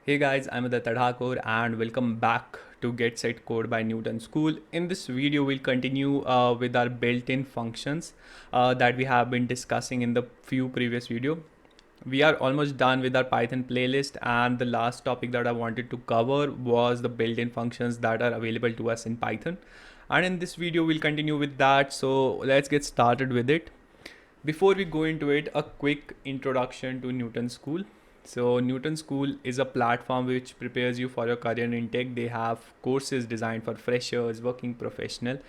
Hey guys, I'm Aditya Thakur and welcome back to Get Set Code by Newton School. In this video, we'll continue with our built-in functions that we have been discussing in the few previous video. We are almost done with our Python playlist, and the last topic that I wanted to cover was the built-in functions that are available to us in Python. And in this video, we'll continue with that. So let's get started with it. Before we go into it, a quick introduction to Newton School. So Newton School is a platform which prepares you for your career in tech. They have courses designed for freshers, working professional,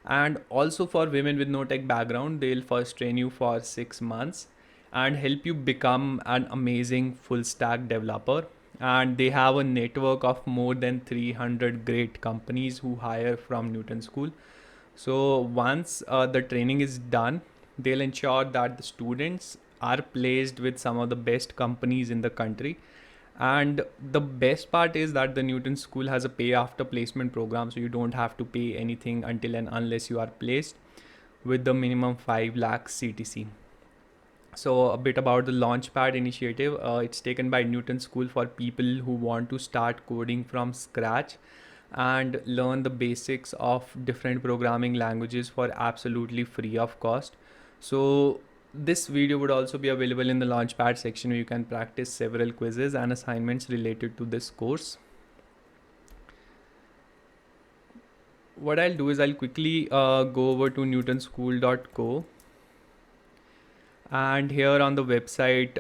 and also for women with no tech background. They'll first train you for 6 months and help you become an amazing full stack developer. And they have a network of more than 300 great companies who hire from Newton School. So once the training is done, they'll ensure that the students are placed with some of the best companies in the country. And the best part is that the Newton School has a pay after placement program, so you don't have to pay anything until and unless you are placed with the minimum 5 lakh CTC. So a bit about the Launchpad Initiative. It's taken by Newton School for people who want to start coding from scratch and learn the basics of different programming languages for absolutely free of cost. So this video would also be available in the Launchpad section where you can practice several quizzes and assignments related to this course. What I'll do is I'll quickly go over to newtonschool.co, and here on the website,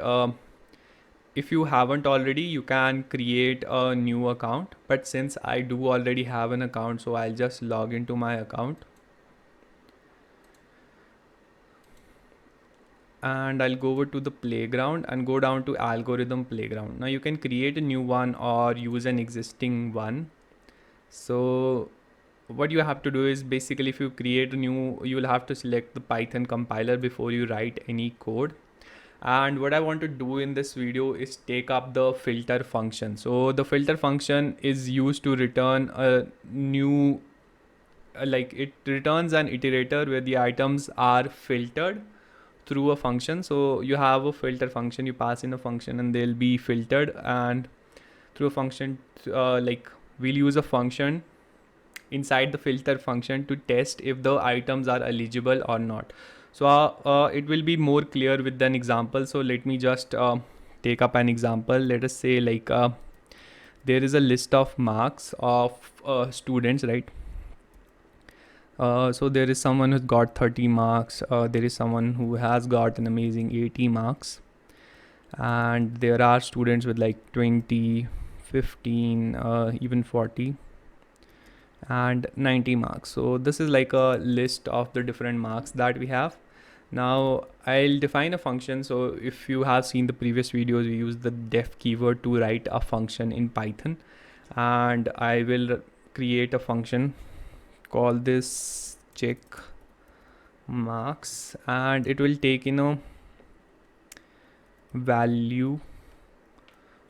if you haven't already, you can create a new account, but since I do already have an account, so I'll just log into my account and I'll go over to the playground and go down to algorithm playground. Now you can create a new one or use an existing one. So what you have to do is basically, if you create a new, you will have to select the Python compiler before you write any code. And what I want to do in this video is take up the filter function. So the filter function is used to return a new, like it returns an iterator where the items are filtered through a function. So you have a filter function, you pass in a function and they'll be filtered, and through a function, like we'll use a function inside the filter function to test if the items are eligible or not. So it will be more clear with an example. So let me just take up an example. Let us say like there is a list of marks of students, right? So there is someone who's got 30 marks. There is someone who has got an amazing 80 marks. And there are students with like 20, 15, even 40 and 90 marks. So this is like a list of the different marks that we have. Now I'll define a function. So if you have seen the previous videos, we use the def keyword to write a function in Python, and I will create a function called this check marks, and it will take value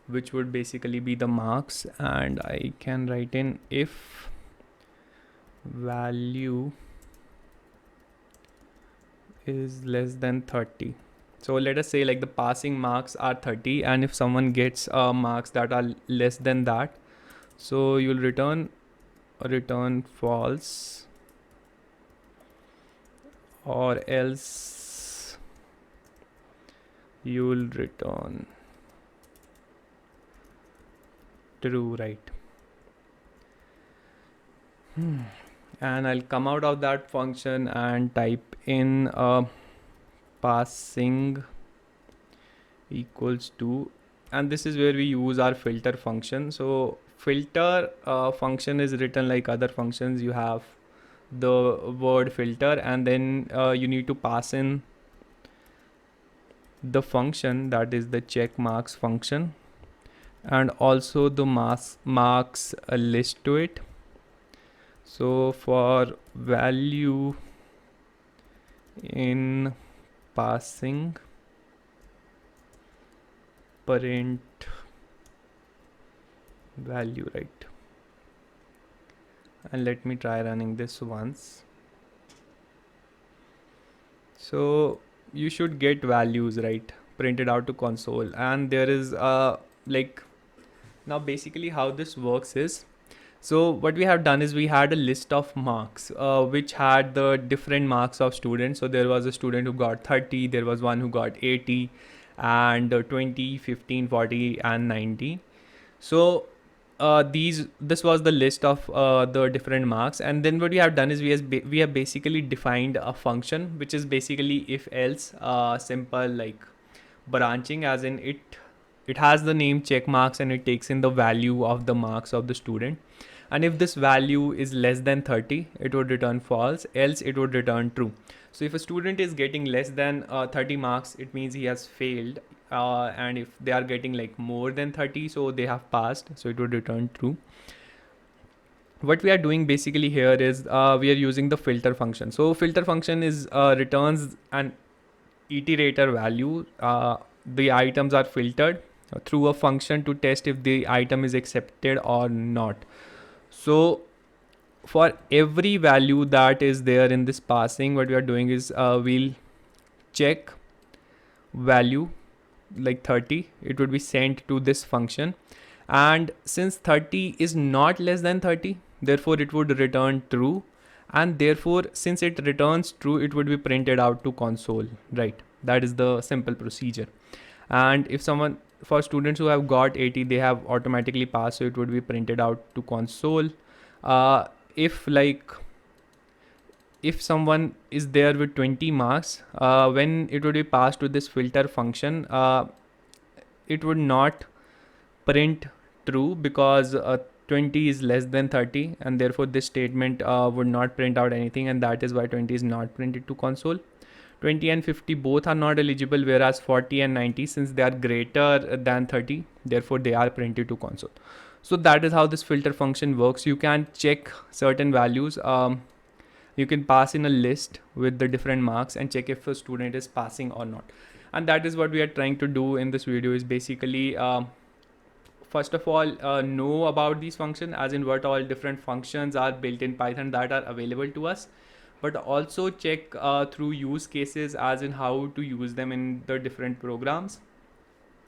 which would basically be the marks, and I can write in if value is less than 30. So let us say like the passing marks are 30, and if someone gets marks that are less than that, so you'll return false, or else you'll return true, right? And I'll come out of that function and type in passing equals to, and this is where we use our filter function. So filter function is written like other functions. You have the word filter, and then you need to pass in the function that is the check marks function, and also the marks list to it. So for value in passing, parent value, right? And let me try running this once. So you should get values, right, printed out to console, and there is like Now basically how this works is, so what we have done is we had a list of marks which had the different marks of students. So there was a student who got 30, there was one who got 80, and 20, 15, 40, and 90. So this was the list of the different marks, and then what we have done is we have basically defined a function which is basically if else, simple like branching, as in it has the name check marks and it takes in the value of the marks of the student, and if this value is less than 30 it would return false, else it would return true. So if a student is getting less than 30 marks, it means he has failed, and if they are getting like more than 30, so they have passed, so it would return true. What we are doing basically here is we are using the filter function. So filter function is returns an iterator value. The items are filtered through a function to test if the item is accepted or not. So for every value that is there in this passing, what we are doing is we'll check value like 30, it would be sent to this function, and since 30 is not less than 30, therefore it would return true, and therefore since it returns true it would be printed out to console, right? That is the simple procedure. And if someone, for students who have got 80, they have automatically passed, so it would be printed out to console. If like if someone is there with 20 marks, when it would be passed to this filter function, it would not print true because 20 is less than 30, and therefore this statement would not print out anything, and that is why 20 is not printed to console. 20 and 50 both are not eligible, whereas 40 and 90, since they are greater than 30, therefore they are printed to console. So that is how this filter function works. You can check certain values. You can pass in a list with the different marks and check if a student is passing or not. And that is what we are trying to do in this video, is basically first of all know about these functions, as in what all different functions are built in Python that are available to us, but also check through use cases, as in how to use them in the different programs.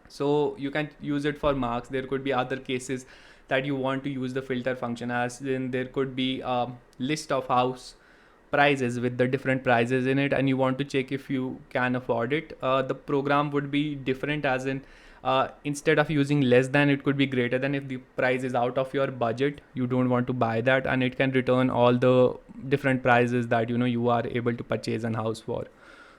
So you can use it for marks. There could be other cases that you want to use the filter function, as in there could be a list of house prices with the different prices in it, and you want to check if you can afford it. The program would be different, as in instead of using less than, it could be greater than. If the price is out of your budget, you don't want to buy that, and it can return all the different prices that you are able to purchase a house for.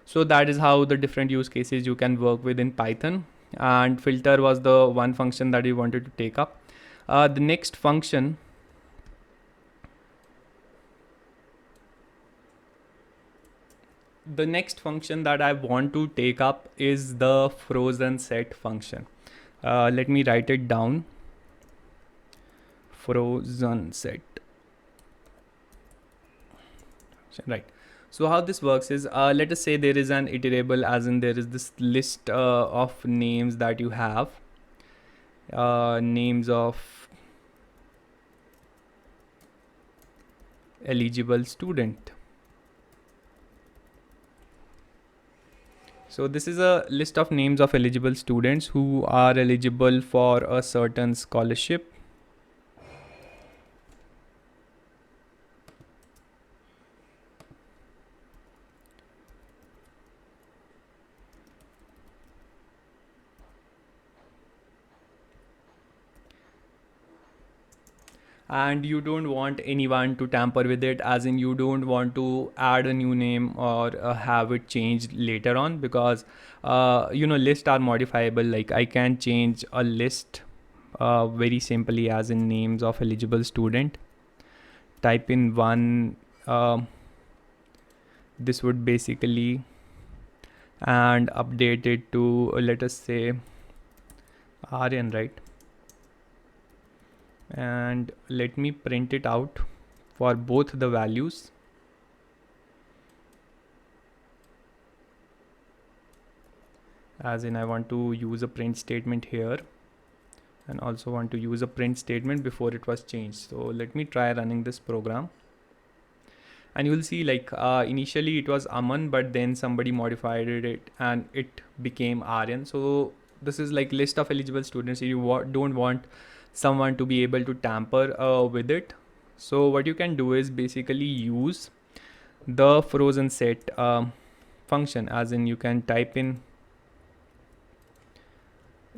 So that is how the different use cases you can work with in Python, and filter was the one function that we wanted to take up. The next function that I want to take up is the frozen set function. Let me write it down. Frozen set. Right. So how this works is, let us say there is an iterable, as in there is this list of names that you have, names of eligible student. So this is a list of names of eligible students who are eligible for a certain scholarship. And you don't want anyone to tamper with it, as in you don't want to add a new name or have it changed later on, because lists are modifiable. Like I can change a list very simply, as in names of eligible student, type in one, this would basically, and update it to let us say Aryan, right? And let me print it out for both the values. As in I want to use a print statement here, and also want to use a print statement before it was changed. So let me try running this program, and you will see like initially it was Aman, but then somebody modified it and it became Aryan. So this is like list of eligible students. You don't want someone to be able to tamper with it. So what you can do is basically use the frozen set function, as in you can type in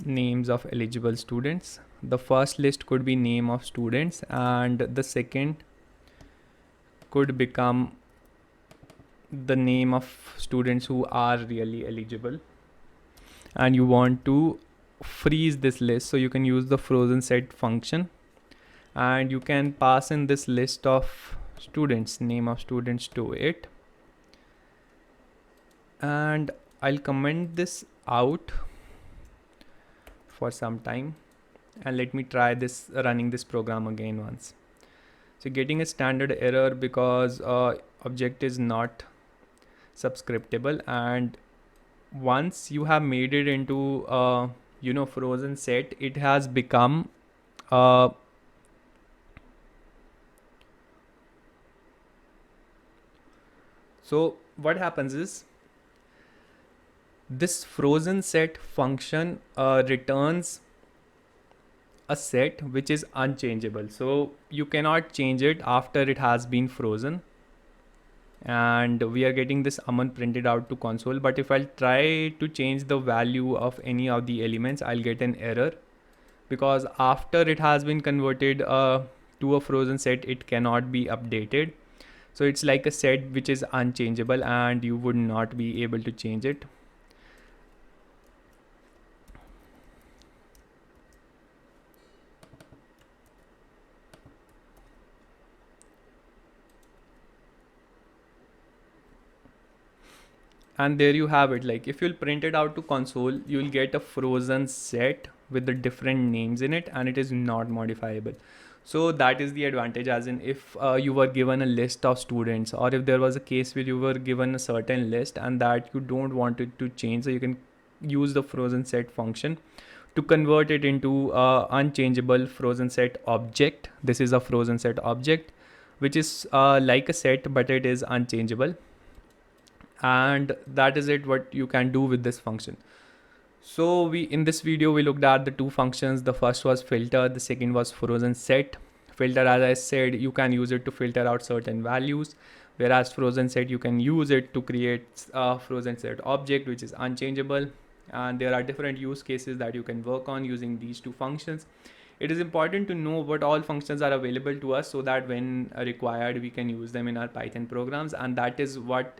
names of eligible students. The first list could be name of students, and the second could become the name of students who are really eligible. And you want to freeze this list, so you can use the frozen set function, and you can pass in this list of students, name of students, to it. And I'll comment this out for some time, and let me try this running this program again once. So getting a standard error because object is not subscriptable, and once you have made it into frozen set, it has become so what happens is this frozen set function returns a set which is unchangeable, so you cannot change it after it has been frozen. And we are getting this annum printed out to console, but if I'll try to change the value of any of the elements, I'll get an error, because after it has been converted to a frozen set, it cannot be updated. So it's like a set which is unchangeable and you would not be able to change it. And there you have it. Like if you'll print it out to console, you'll get a frozen set with the different names in it, and it is not modifiable. So that is the advantage, as in if you were given a list of students, or if there was a case where you were given a certain list and that you don't want it to change, so you can use the frozen set function to convert it into unchangeable frozen set object. This is a frozen set object which is like a set, but it is unchangeable. And that is it, what you can do with this function. So we, in this video, we looked at the two functions. The first was filter, the second was frozen set. Filter, as I said, you can use it to filter out certain values, whereas frozen set, you can use it to create a frozen set object which is unchangeable. And there are different use cases that you can work on using these two functions. It is important to know what all functions are available to us, so that when required, we can use them in our Python programs. And that is what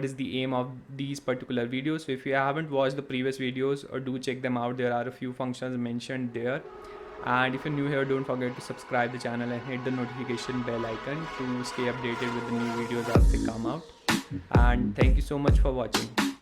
is the aim of these particular videos. So if you haven't watched the previous videos, or do check them out, there are a few functions mentioned there. And if you're new here, don't forget to subscribe the channel and hit the notification bell icon to stay updated with the new videos as they come out. And thank you so much for watching.